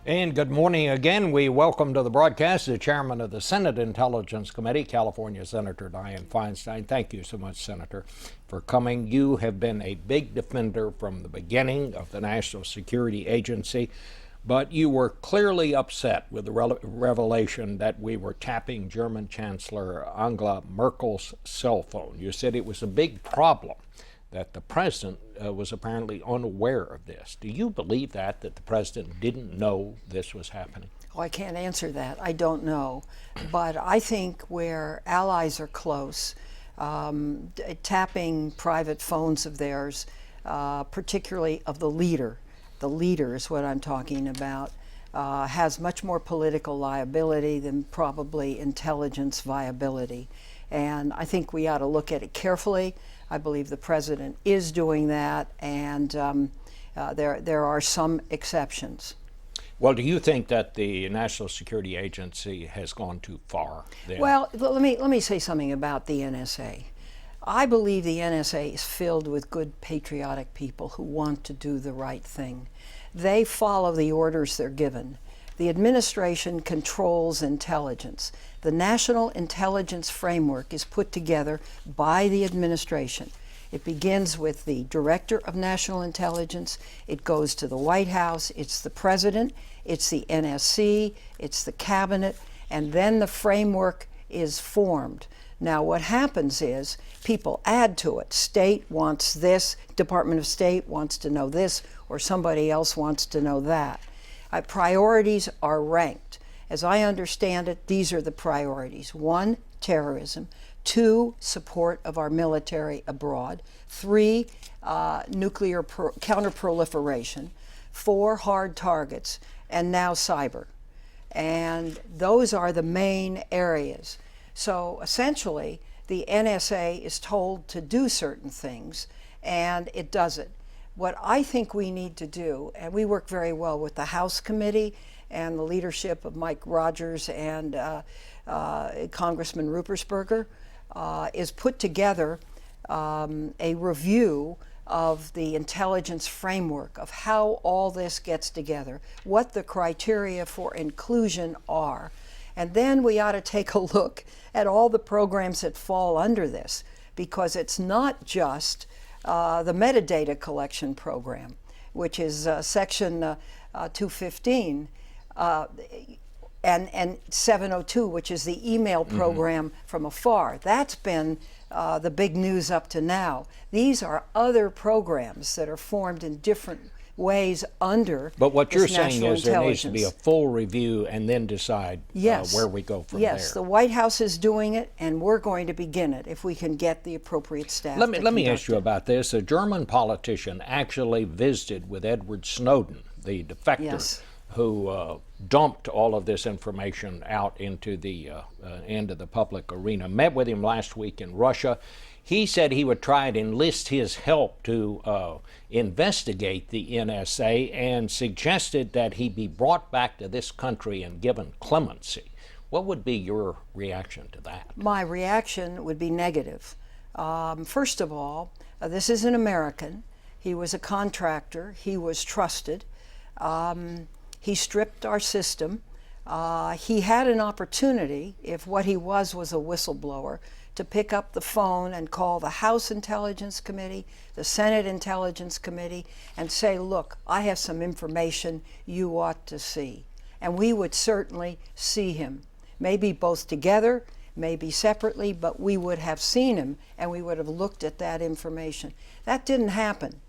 And good morning again. We welcome to the broadcast the chairman of the Senate Intelligence Committee, California Senator Dianne Feinstein. Thank you so much, Senator, for coming. You have been a big defender from the beginning of the National Security Agency, but you were clearly upset with the revelation that we were tapping German Chancellor Angela Merkel's cell phone. You said it was a big problem that the president was apparently unaware of this. Do you believe that the president didn't know this was happening? Oh, I can't answer that. I don't know. But I think where allies are close, tapping private phones of theirs, particularly of the leader is what I'm talking about, has much more political liability than probably intelligence viability. And I think we ought to look at it carefully. I believe the president is doing that, and there are some exceptions. Well, do you think that the National Security Agency has gone too far there? Well, let me say something about the NSA. I believe the NSA is filled with good patriotic people who want to do the right thing. They follow the orders they're given. The administration controls intelligence. The National Intelligence Framework is put together by the administration. It begins with the Director of National Intelligence. It goes to the White House. It's the President. It's the NSC. It's the Cabinet. And then the framework is formed. Now, what happens is people add to it. State wants this, Department of State wants to know this, or somebody else wants to know that. Priorities are ranked. As I understand it, these are the priorities. 1, terrorism. 2, support of our military abroad. 3, nuclear counterproliferation. 4, hard targets. And now cyber. And those are the main areas. So essentially, the NSA is told to do certain things, and it does it. What I think we need to do, and we work very well with the House Committee and the leadership of Mike Rogers and Congressman Ruppersberger, is put together a review of the intelligence framework of how all this gets together, what the criteria for inclusion are. And then we ought to take a look at all the programs that fall under this, because it's not just the metadata collection program, which is section 215, and 702, which is the email program from afar. That's been the big news up to now. These are other programs that are formed in different ways under But what you're this saying national is there needs to be a intelligence. full review and then decide where we go from Yes, there. the White House is doing it, and we're going to begin it if we can get the appropriate staff. Let me to ask you conduct it. about this. A German politician actually visited with Edward Snowden, the defector, Yes. who dumped all of this information out into the end of the public arena. Met with him last week in Russia. He said he would try and enlist his help to investigate the NSA, and suggested that he be brought back to this country and given clemency. What would be your reaction to that? My reaction would be negative. First of all, this is an American. He was a contractor. He was trusted. He stripped our system. He had an opportunity, if what he was a whistleblower, to pick up the phone and call the House Intelligence Committee, the Senate Intelligence Committee, and say, look, I have some information you ought to see. And we would certainly see him. Maybe both together, maybe separately, but we would have seen him and we would have looked at that information. That didn't happen.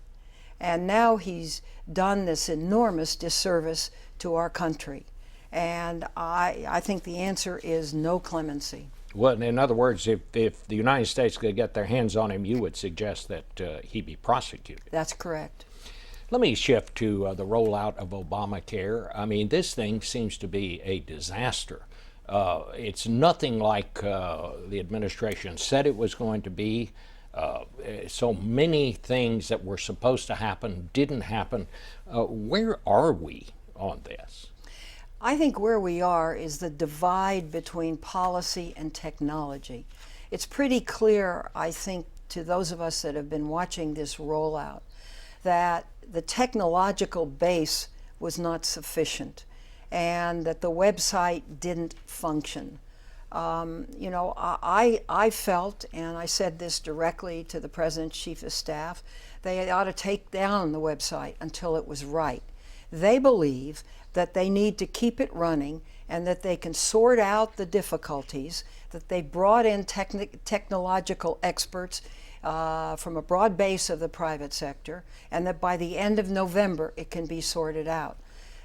And now he's done this enormous disservice to our country. And I think the answer is no clemency. Well, in other words, if the United States could get their hands on him, you would suggest that he be prosecuted. That's correct. Let me shift to the rollout of Obamacare. I mean, this thing seems to be a disaster. It's nothing like the administration said it was going to be. So many things that were supposed to happen didn't happen. Where are we on this? I think where we are is the divide between policy and technology. It's pretty clear, I think, to those of us that have been watching this rollout, that the technological base was not sufficient. and that the website didn't function. You know, I felt, and I said this directly to the President's Chief of Staff, they ought to take down the website until it was right. They believe that they need to keep it running and that they can sort out the difficulties, that they brought in technological experts from a broad base of the private sector, and that by the end of November it can be sorted out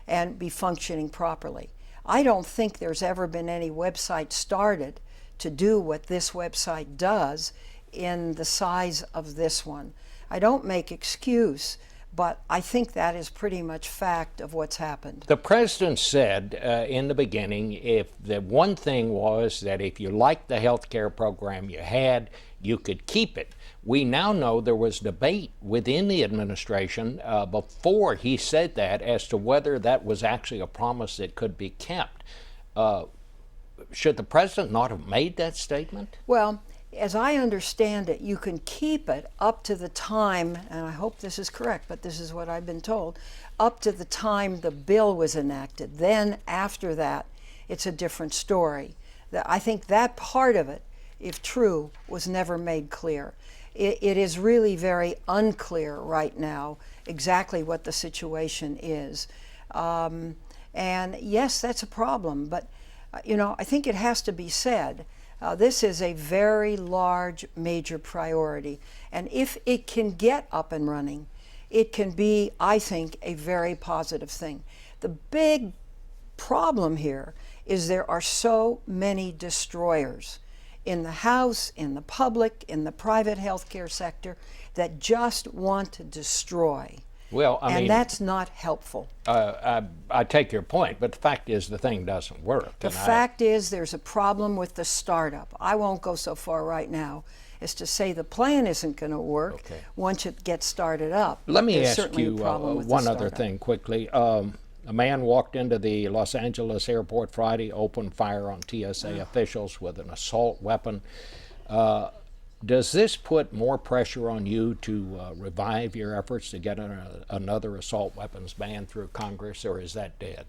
and be functioning properly. I don't think there's ever been any website started to do what this website does in the size of this one. I don't make excuse, but I think that is pretty much fact of what's happened. The president said in the beginning, if the one thing was that if you liked the health care program you had, you could keep it. We now know there was debate within the administration before he said that as to whether that was actually a promise that could be kept. Should the president not have made that statement? Well, as I understand it, you can keep it up to the time, and I hope this is correct, but this is what I've been told, up to the time the bill was enacted. Then after that, it's a different story. I think that part of it, if true, was never made clear. It is really very unclear right now exactly what the situation is. And yes, that's a problem, but you know, I think it has to be said, this is a very large, major priority. And if it can get up and running, it can be, I think, a very positive thing. The big problem here is there are so many destroyers in the House, in the public, in the private healthcare sector that just want to destroy. Well, I mean, and that's not helpful. I take your point, but the fact is the thing doesn't work. The fact is there's a problem with the startup. I won't go so far right now as to say the plan isn't going to work once it gets started up. Let me ask you one other thing quickly. A man walked into the Los Angeles airport Friday, opened fire on TSA officials with an assault weapon. Does this put more pressure on you to revive your efforts to get another assault weapons ban through Congress, or is that dead?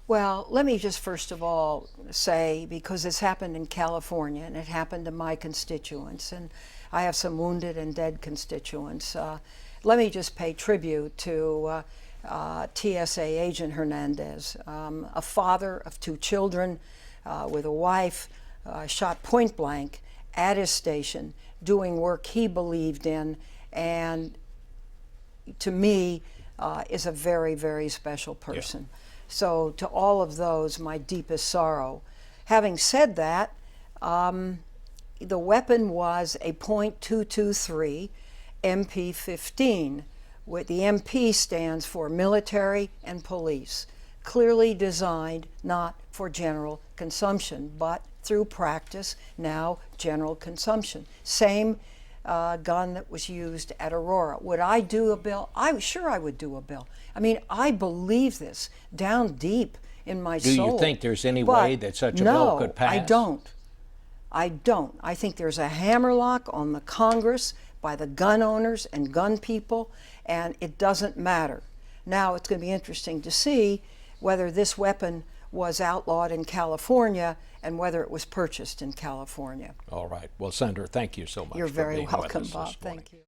Well, let me just first of all say, because this happened in California and it happened to my constituents, and I have some wounded and dead constituents, let me just pay tribute to TSA Agent Hernandez, a father of 2 children with a wife, shot point blank at his station, doing work he believed in, and to me is a very, very special person. So to all of those, my deepest sorrow. Having said that, the weapon was a .223 MP-15. The MP stands for military and police, clearly designed not for general consumption, but through practice, now general consumption. Same gun that was used at Aurora. Would I do a bill? Sure I would do a bill. I mean, I believe this down deep in my soul. Do you think there's any way that such a bill could pass? No, I don't. I don't. I think there's a hammerlock on the Congress by the gun owners and gun people, and it doesn't matter. Now it's going to be interesting to see whether this weapon was outlawed in California and whether it was purchased in California. All right. Well, Senator, thank you so much. You're for very being welcome, with us Bob. this morning. Thank you.